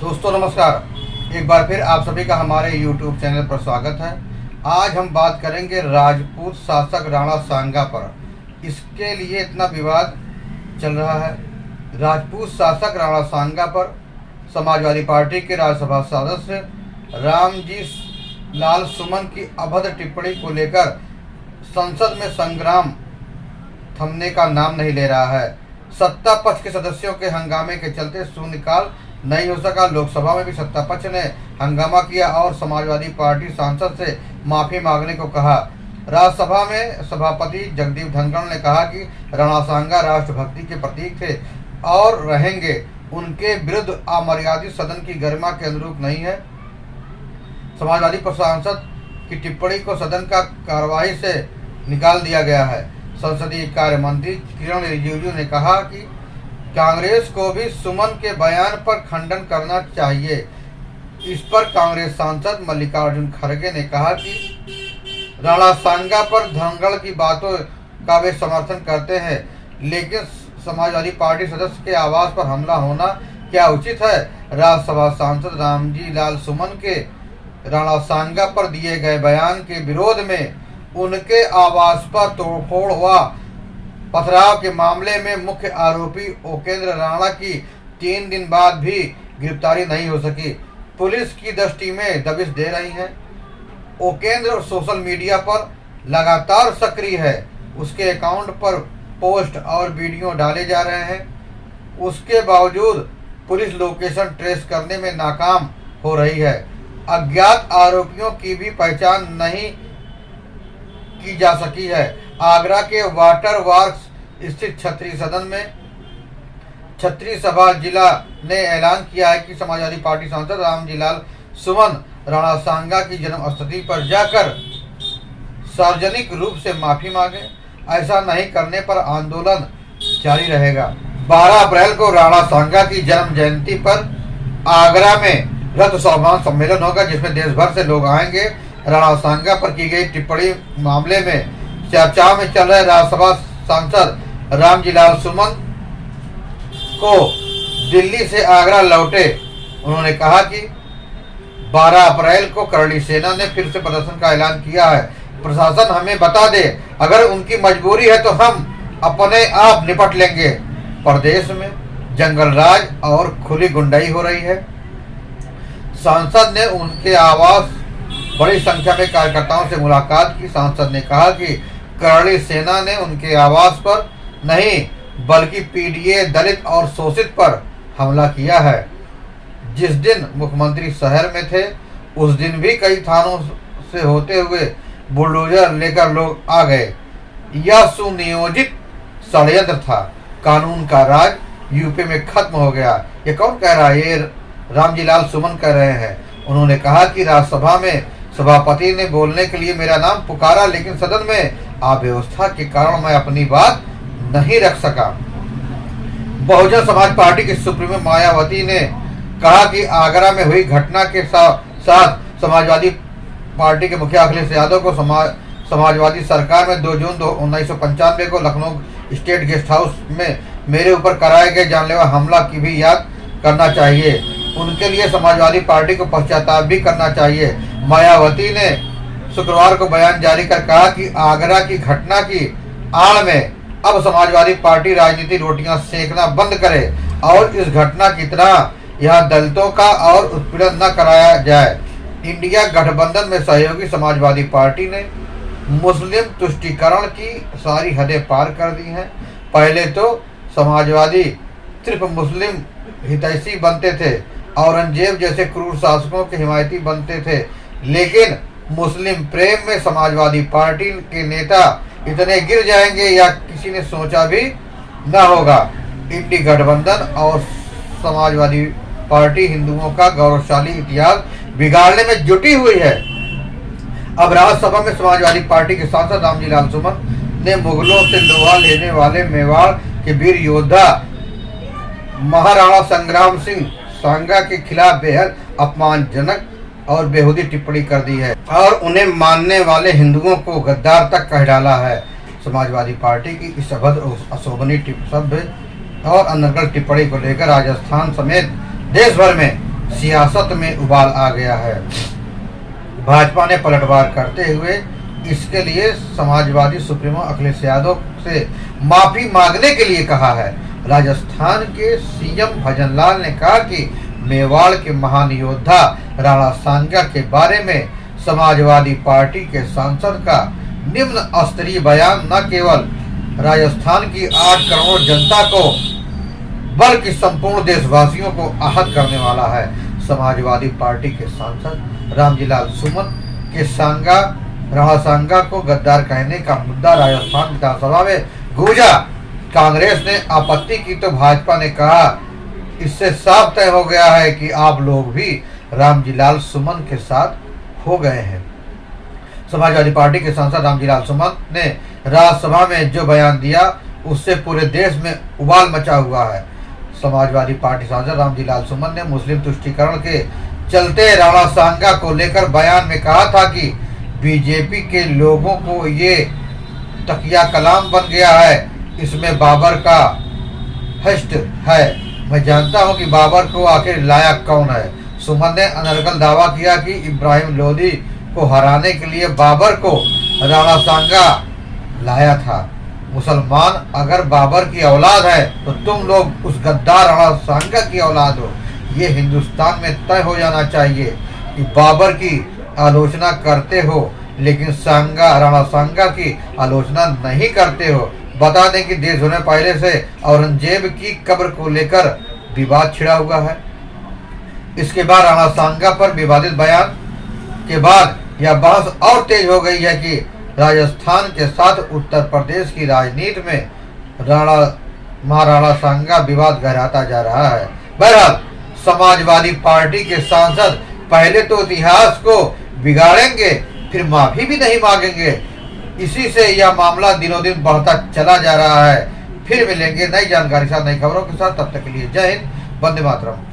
दोस्तों नमस्कार। एक बार फिर आप सभी का हमारे YouTube चैनल पर स्वागत है। आज हम बात करेंगे राजपूत शासक राणा सांगा पर। इसके लिए इतना विवाद चल रहा है। राजपूत शासक राणा सांगा पर समाजवादी पार्टी के राज्यसभा सदस्य रामजी लाल सुमन की अभद्र टिप्पणी को लेकर संसद में संग्राम थमने का नाम नहीं ले रहा है। सत्ता पक्ष के सदस्यों के हंगामे के चलते शून्यकाल नहीं हो सका। लोकसभा में भी सत्ता पक्ष ने हंगामा किया और समाजवादी पार्टी सांसद से माफी मांगने को कहा। राज्यसभा में सभापति जगदीप धनखड़ ने कहा कि राणा सांगा राष्ट्रभक्ति के प्रतीक थे और रहेंगे। उनके विरुद्ध अमर्यादित सदन की गरिमा के अनुरूप नहीं है। समाजवादी सांसद की टिप्पणी को सदन का कार्यवाही से निकाल दिया गया है। संसदीय कार्य मंत्री किरण रिजिजू ने कहा कि कांग्रेस को भी सुमन के बयान पर खंडन करना चाहिए। इस पर कांग्रेस सांसद मल्लिकार्जुन खड़गे ने कहा कि राणा सांगा पर धनखड़ की बातों का वे समर्थन करते हैं, लेकिन समाजवादी पार्टी सदस्य के आवास पर हमला होना क्या उचित है। राज्यसभा सांसद रामजी लाल सुमन के राणा सांगा पर दिए गए बयान के विरोध में उनके आवास पर तोड़फोड़ हुआ पथराव के मामले में मुख्य आरोपी ओकेंद्र राणा की 3 दिन बाद भी गिरफ्तारी नहीं हो सकी। पुलिस की 10 टीमें दबिश दे रही हैं। ओकेंद्र सोशल मीडिया पर लगातार सक्रिय है। उसके अकाउंट पर पोस्ट और वीडियो डाले जा रहे हैं। उसके बावजूद पुलिस लोकेशन ट्रेस करने में नाकाम हो रही है। अज्ञात आरोपियों की भी पहचान नहीं की जा सकी है। आगरा के वाटर वर्क्स स्थित छत्री सदन में छत्री सभा जिला ने ऐलान किया है कि समाजवादी पार्टी सांसद रामजी लाल सुमन राणा सांगा की जन्मस्थली पर जाकर सार्वजनिक रूप से माफी मांगे। ऐसा नहीं करने पर आंदोलन जारी रहेगा। 12 अप्रैल को राणा सांगा की जन्म जयंती पर आगरा में रथ सम्मान सम्मेलन होगा, जिसमें देश भर से लोग आएंगे। राणा सांगा पर की गई टिप्पणी मामले में चर्चाओं में चल रहे राज्यसभा सांसद रामजी लाल सुमन को दिल्ली से आगरा लौटे। उन्होंने कहा कि 12 अप्रैल को करणी सेना ने फिर से प्रदर्शन का ऐलान किया है। प्रशासन हमें बता दे, अगर उनकी मजबूरी है तो हम अपने आप निपट लेंगे। प्रदेश में जंगल राज और खुली गुंडाई हो रही है। सांसद ने उनके आवास बड़ी संख्या में कार्यकर्ताओं से मुलाकात की। सांसद ने कहा कि करणी सेना ने उनके आवास पर नहीं बल्कि पीडीए दलित और शोषित पर हमला किया है। जिस दिन मुख्यमंत्री शहर में थे उस दिन भी कई थानों से होते हुए बुलडोजर लेकर लोग आ गए। यह सुनियोजित षड्यंत्र था। कानून का राज यूपी में खत्म हो गया। ये कौन कह रहा है? ये रामजी लाल सुमन कह रहे हैं। उन्होंने कहा कि राज्यसभा में सभापति ने बोलने के लिए मेरा नाम पुकारा, लेकिन सदन में अव्यवस्था के कारण मैं अपनी बात नहीं रख सका। बहुजन समाज पार्टी की सुप्रीमो मायावती ने कहा कि आगरा में हुई घटना के साथ समाजवादी पार्टी के मुखिया अखिलेश यादव को समाजवादी सरकार में 2 जून 1995 को लखनऊ स्टेट गेस्ट हाउस में मेरे ऊपर कराए गए जानलेवा हमला की भी याद करना चाहिए। उनके लिए समाजवादी पार्टी को पश्चाताप भी करना चाहिए। मायावती ने शुक्रवार को बयान जारी कर कहा कि आगरा की घटना की आड़ में अब समाजवादी पार्टी राजनीति रोटियां सेकना बंद करे और इस घटना की तरह यह दलितों का और उत्पीड़न न कराया जाए। इंडिया गठबंधन में सहयोगी समाजवादी पार्टी ने मुस्लिम तुष्टीकरण की सारी हदें पार कर दी हैं। पहले तो समाजवादी सिर्फ मुस्लिम हितैषी बनते थे, औरंगजेब जैसे क्रूर शासकों के हिमायती बनते थे, लेकिन मुस्लिम प्रेम में समाजवादी पार्टी के नेता इतने गिर जाएंगे या किसी ने सोचा भी न होगा। इंडी गठबंधन और समाजवादी पार्टी हिंदुओं का गौरवशाली इतिहास बिगाड़ने में जुटी हुई है। अब राज्यसभा में समाजवादी पार्टी के सांसद रामजी लाल सुमन ने मुगलों से लोहा लेने वाले मेवाड़ के वीर योद्धा महाराणा संग्राम सिंह सांगा के खिलाफ बेहद अपमानजनक और बेहूदी टिप्पणी कर दी है और उन्हें मानने वाले हिंदुओं को गद्दार तक कह डाला है। समाजवादी पार्टी की इस अभद्र अशोभनीय सभ्य और अनर्गल टिप्पणी को लेकर राजस्थान समेत देश भर में सियासत में उबाल आ गया है। भाजपा ने पलटवार करते हुए इसके लिए समाजवादी सुप्रीमो अखिलेश यादव से माफी मांगने के लिए कहा है। राजस्थान के सीएम भजनलाल ने कहा कि मेवाड़ के महान योद्धा राणा सांगा के बारे में समाजवादी पार्टी के सांसद का निम्न स्तरीय बयान न केवल राजस्थान की 8 करोड़ जनता को बल्कि संपूर्ण देशवासियों को आहत करने वाला है। समाजवादी पार्टी के सांसद रामजीलाल सुमन के राणा सांगा को गद्दार कहने का मुद्दा राजस्थान विधानसभा में गूंजा। कांग्रेस ने आपत्ति की तो भाजपा ने कहा इससे साफ तय हो गया है कि आप लोग भी रामजीलाल सुमन के साथ हो गए हैं। समाजवादी पार्टी के सांसद रामजीलाल सुमन ने राज्यसभा में जो बयान दिया उससे पूरे देश में उबाल मचा हुआ है। समाजवादी पार्टी सांसद रामजीलाल सुमन ने मुस्लिम तुष्टीकरण के चलते राणा सांगा को लेकर बयान में कहा था कि बीजेपी के लोगों को ये तकिया कलाम बन गया है, इसमें बाबर का हस्त है। मैं जानता हूं कि बाबर को आखिर लाया कौन है। सुमन ने अनर्गल दावा किया कि इब्राहिम लोदी को हराने के लिए बाबर को राणा सांगा लाया था। मुसलमान अगर बाबर की औलाद है तो तुम लोग उस गद्दार राणा सांगा की औलाद हो। ये हिंदुस्तान में तय हो जाना चाहिए कि बाबर की आलोचना करते हो लेकिन राणा सांगा की आलोचना नहीं करते हो। बता दें कि देश में पहले से औरंगजेब की कब्र को लेकर विवाद छिड़ा हुआ है। इसके बाद राणा सांगा पर विवादित बयान के बाद यह बहस और तेज हो गई है कि राजस्थान के साथ उत्तर प्रदेश की राजनीति में महाराणा सांगा विवाद गहराता जा रहा है। बहरहाल समाजवादी पार्टी के सांसद पहले तो इतिहास को बिगाड़ेंगे फिर माफी भी नहीं मांगेंगे। इसी से यह मामला दिनों दिन बढ़ता चला जा रहा है। फिर मिलेंगे नई जानकारी के साथ, नई खबरों के साथ। तब तक के लिए जय हिंद, वंदे मातरम।